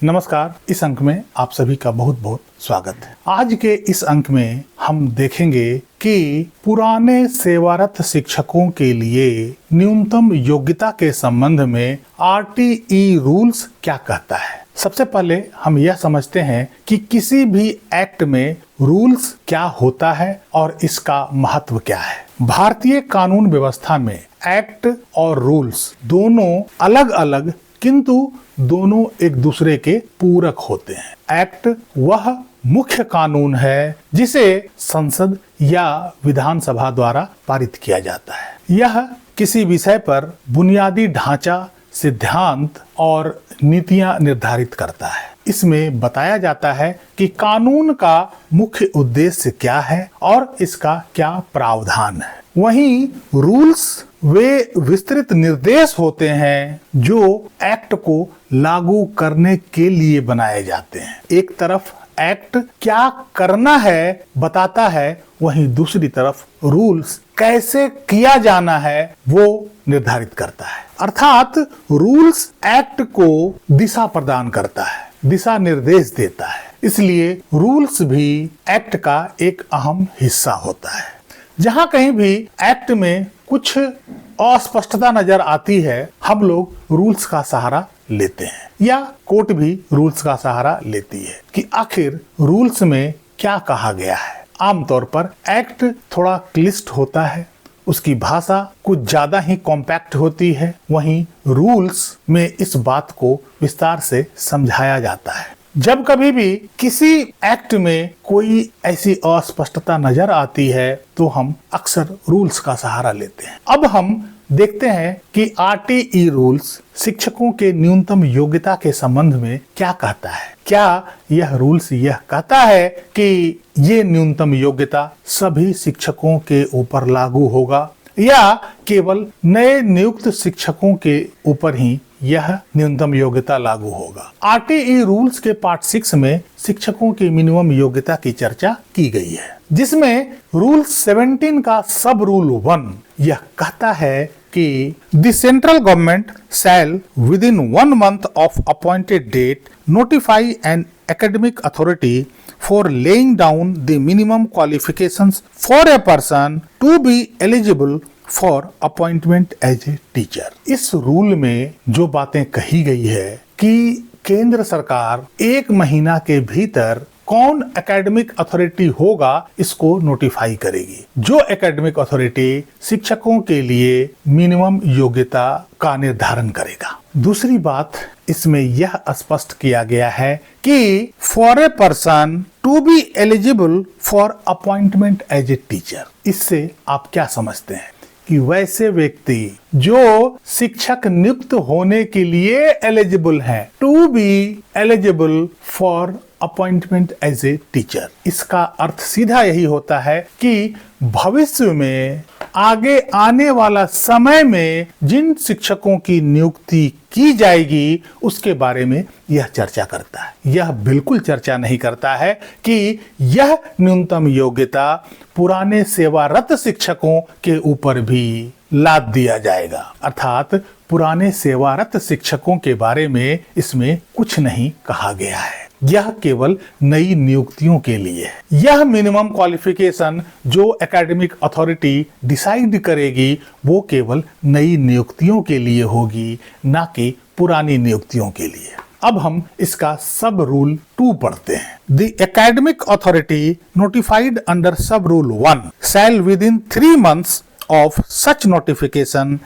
नमस्कार। इस अंक में आप सभी का बहुत बहुत स्वागत है। आज के इस अंक में हम देखेंगे कि पुराने सेवारत शिक्षकों के लिए न्यूनतम योग्यता के संबंध में आरटीई रूल्स क्या कहता है। सबसे पहले हम यह समझते हैं कि किसी भी एक्ट में रूल्स क्या होता है और इसका महत्व क्या है। भारतीय कानून व्यवस्था में एक्ट और रूल्स दोनों अलग अलग किंतु दोनों एक दूसरे के पूरक होते हैं। एक्ट वह मुख्य कानून है जिसे संसद या विधानसभा द्वारा पारित किया जाता है। यह किसी विषय पर बुनियादी ढांचा, सिद्धांत और नीतियां निर्धारित करता है। इसमें बताया जाता है कि कानून का मुख्य उद्देश्य क्या है और इसका क्या प्रावधान है। वहीं रूल्स वे विस्तृत निर्देश होते हैं जो एक्ट को लागू करने के लिए बनाए जाते हैं। एक तरफ एक्ट क्या करना है बताता है, वहीं दूसरी तरफ रूल्स कैसे किया जाना है वो निर्धारित करता है। अर्थात रूल्स एक्ट को दिशा प्रदान करता है, दिशा निर्देश देता है। इसलिए रूल्स भी एक्ट का एक अहम हिस्सा होता है। जहां कहीं भी एक्ट में कुछ अस्पष्टता नजर आती है, हम लोग रूल्स का सहारा लेते हैं या कोर्ट भी रूल्स का सहारा लेती है कि आखिर रूल्स में क्या कहा गया है। आमतौर पर एक्ट थोड़ा क्लिष्ट होता है, उसकी भाषा कुछ ज्यादा ही कॉम्पैक्ट होती है। वहीं रूल्स में इस बात को विस्तार से समझाया जाता है। जब कभी भी किसी एक्ट में कोई ऐसी अस्पष्टता नजर आती है तो हम अक्सर रूल्स का सहारा लेते हैं। अब हम देखते हैं कि आरटीई रूल्स शिक्षकों के न्यूनतम योग्यता के संबंध में क्या कहता है। क्या यह रूल्स यह कहता है कि ये न्यूनतम योग्यता सभी शिक्षकों के ऊपर लागू होगा या केवल नए नियुक्त शिक्षकों के ऊपर ही यह न्यूनतम योग्यता लागू होगा। आरटीई रूल्स के पार्ट 6 में शिक्षकों की मिनिमम योग्यता की चर्चा की गई है, जिसमें रूल 17 का सब रूल 1 यह कहता है कि the central government shall within 1 month of appointed date notify an academic authority for laying down the minimum qualifications for a person to be eligible for appointment as a teacher। इस rule में जो बातें कही गई है कि केंद्र सरकार 1 महीना के भीतर कौन एकेडमिक अथॉरिटी होगा इसको नोटिफाई करेगी, जो एकेडमिक अथॉरिटी शिक्षकों के लिए मिनिमम योग्यता का निर्धारण करेगा। दूसरी बात इसमें यह स्पष्ट किया गया है कि for a person to be eligible for appointment as a teacher. इससे आप क्या समझते हैं कि वैसे व्यक्ति जो शिक्षक नियुक्त होने के लिए एलिजिबल हैं, to be eligible for appointment as a teacher. इसका अर्थ सीधा यही होता है कि भविष्य में आगे आने वाला समय में जिन शिक्षकों की नियुक्ति की जाएगी उसके बारे में यह चर्चा करता है। यह बिल्कुल चर्चा नहीं करता है कि यह न्यूनतम योग्यता पुराने सेवारत शिक्षकों के ऊपर भी लाद दिया जाएगा। अर्थात पुराने सेवारत शिक्षकों के बारे में इसमें कुछ नहीं कहा गया है। यह केवल नई नियुक्तियों के लिए है। यह मिनिमम क्वालिफिकेशन जो एकेडमिक अथॉरिटी डिसाइड करेगी वो केवल नई नियुक्तियों के लिए होगी, ना कि पुरानी नियुक्तियों के लिए। अब हम इसका सब रूल 2 पढ़ते हैं। The academic authority notified under sub rule 1 shall within 3 months of such notification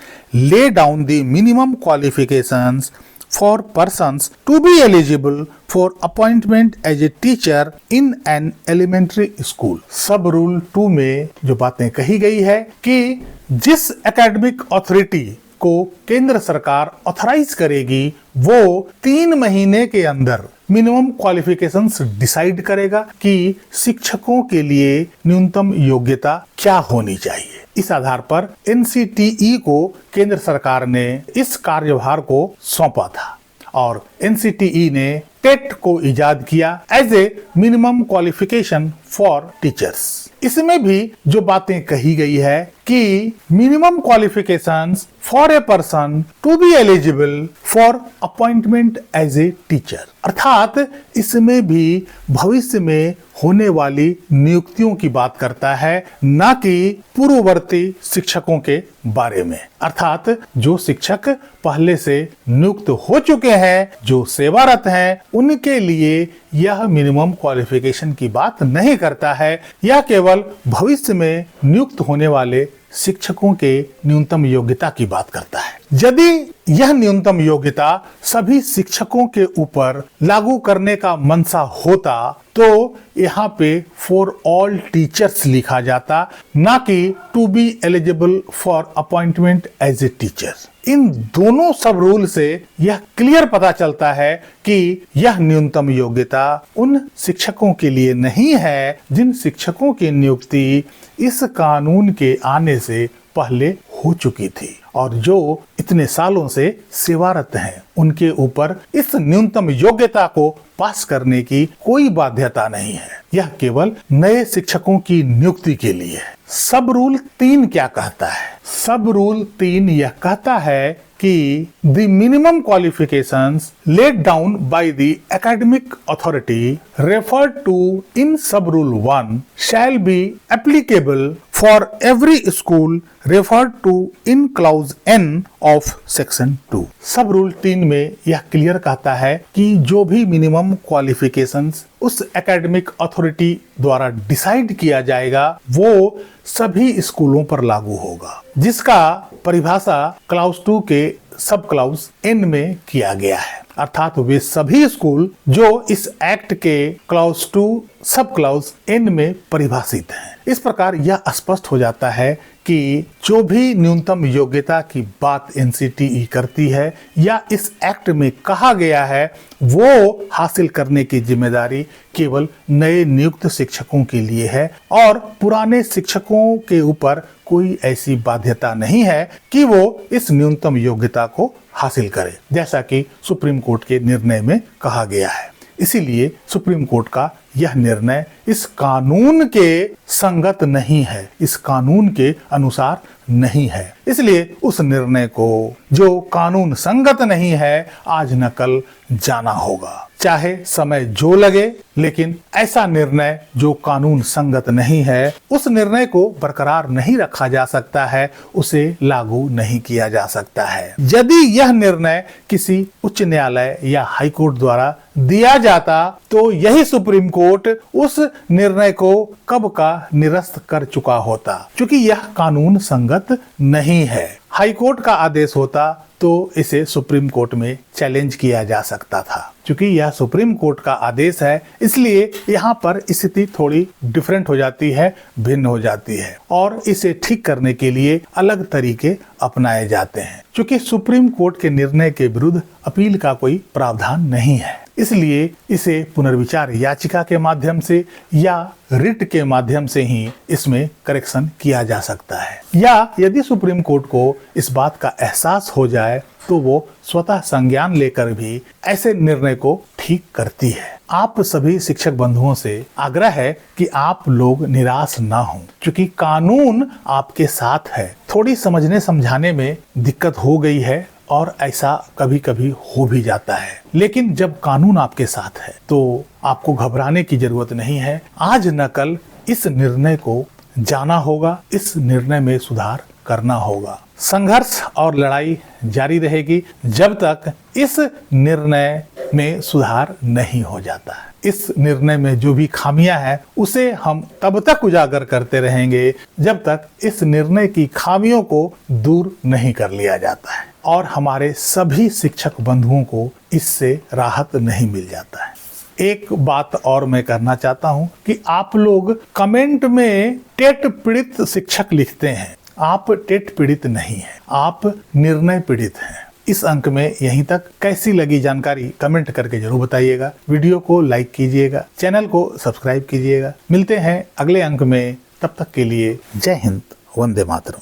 lay down the minimum qualifications for persons to be eligible for appointment as a teacher in an elementary school। सब rule 2 में जो बातें कही गई है कि जिस academic authority को केंद्र सरकार ऑथराइज करेगी वो 3 महीने के अंदर मिनिमम क्वालिफिकेशंस डिसाइड करेगा कि शिक्षकों के लिए न्यूनतम योग्यता क्या होनी चाहिए। इस आधार पर एनसीटीई को केंद्र सरकार ने इस कार्यभार को सौंपा था और एनसीटीई ने टेट को इजाद किया as a minimum qualification for teachers. इसमें भी जो बातें कही गई है कि minimum qualifications for a person to be eligible for appointment as a teacher, अर्थात इसमें भी भविष्य में होने वाली नियुक्तियों की बात करता है, न कि पूर्ववर्ती शिक्षकों के बारे में। अर्थात जो शिक्षक पहले से नियुक्त हो चुके हैं, जो सेवारत हैं, उनके लिए यह मिनिमम क्वालिफिकेशन की बात नहीं करता है। यह केवल भविष्य में नियुक्त होने वाले शिक्षकों के न्यूनतम योग्यता की बात करता है। यदि यह न्यूनतम योग्यता सभी शिक्षकों के ऊपर लागू करने का मंशा होता तो यहाँ पे फॉर ऑल टीचर्स लिखा जाता, ना कि to be eligible for appointment as a teacher. इन दोनों सब रूल से यह क्लियर पता चलता है कि यह न्यूनतम योग्यता उन शिक्षकों के लिए नहीं है जिन शिक्षकों की नियुक्ति इस कानून के आने से पहले हो चुकी थी और जो इतने सालों से सेवारत हैं। उनके ऊपर इस न्यूनतम योग्यता को पास करने की कोई बाध्यता नहीं है। यह केवल नए शिक्षकों की नियुक्ति के लिए है। सब रूल 3 क्या कहता है? सब रूल 3 यह कहता है कि the minimum qualifications laid down by the academic authority referred to in sub rule 1 shall be applicable for every school referred to in clause N of section 2। सब रूल 3 में यह क्लियर कहता है कि जो भी मिनिमम क्वालिफिकेशंस उस academic authority द्वारा डिसाइड किया जाएगा वो सभी स्कूलों पर लागू होगा, जिसका परिभाषा क्लाउज 2 के सब क्लाउज N में किया गया है। अर्थात वे सभी स्कूल जो इस एक्ट के क्लाउज 2 सब क्लाउज N में परिभाषित हैं। इस प्रकार यह स्पष्ट हो जाता है कि जो भी न्यूनतम योग्यता की बात NCTE करती है या इस एक्ट में कहा गया है वो हासिल करने की जिम्मेदारी केवल नए नियुक्त शिक्षकों के लिए है और पुराने शिक्षकों के ऊपर कोई ऐसी बाध्यता नहीं है कि वो इस न्यूनतम योग्यता को हासिल करे, जैसा कि सुप्रीम कोर्ट के निर्णय में कहा गया है। इसीलिए सुप्रीम कोर्ट का यह निर्णय इस कानून के संगत नहीं है, इस कानून के अनुसार नहीं है। इसलिए उस निर्णय को जो कानून संगत नहीं है आज न कल जाना होगा, चाहे समय जो लगे, लेकिन ऐसा निर्णय जो कानून संगत नहीं है उस निर्णय को बरकरार नहीं रखा जा सकता है, उसे लागू नहीं किया जा सकता है। यदि यह निर्णय किसी उच्च न्यायालय या हाई कोर्ट द्वारा दिया जाता तो यही सुप्रीम कोर्ट उस निर्णय को कब का निरस्त कर चुका होता, क्योंकि यह कानून संगत नहीं है। हाई कोर्ट का आदेश होता तो इसे सुप्रीम कोर्ट में चैलेंज किया जा सकता था। क्योंकि यह सुप्रीम कोर्ट का आदेश है इसलिए यहाँ पर स्थिति थोड़ी डिफरेंट हो जाती है, भिन्न हो जाती है और इसे ठीक करने के लिए अलग तरीके अपनाए जाते हैं। क्योंकि सुप्रीम कोर्ट के निर्णय के विरुद्ध अपील का कोई प्रावधान नहीं है, इसलिए इसे पुनर्विचार याचिका के माध्यम से या रिट के माध्यम से ही इसमें करेक्शन किया जा सकता है। या यदि सुप्रीम कोर्ट को इस बात का एहसास हो जाए तो वो स्वतः संज्ञान लेकर भी ऐसे निर्णय को ठीक करती है। आप सभी शिक्षक बंधुओं से आग्रह है कि आप लोग निराश ना हों, क्योंकि कानून आपके साथ है। थोड़ी समझने समझाने में दिक्कत हो गई है और ऐसा कभी कभी हो भी जाता है, लेकिन जब कानून आपके साथ है तो आपको घबराने की जरूरत नहीं है। आज न कल इस निर्णय को जाना होगा, इस निर्णय में सुधार करना होगा। संघर्ष और लड़ाई जारी रहेगी जब तक इस निर्णय में सुधार नहीं हो जाता है। इस निर्णय में जो भी खामियां हैं उसे हम तब तक उजागर करते रहेंगे जब तक इस निर्णय की खामियों को दूर नहीं कर लिया जाता है और हमारे सभी शिक्षक बंधुओं को इससे राहत नहीं मिल जाता है। एक बात और मैं करना चाहता हूं कि आप लोग कमेंट में टेट पीड़ित शिक्षक लिखते हैं। आप टेट पीड़ित नहीं हैं, आप निर्णय पीड़ित हैं। इस अंक में यहीं तक। कैसी लगी जानकारी कमेंट करके जरूर बताइएगा। वीडियो को लाइक कीजिएगा, चैनल को सब्सक्राइब कीजिएगा। मिलते हैं अगले अंक में, तब तक के लिए जय हिंद, वंदे मातरम।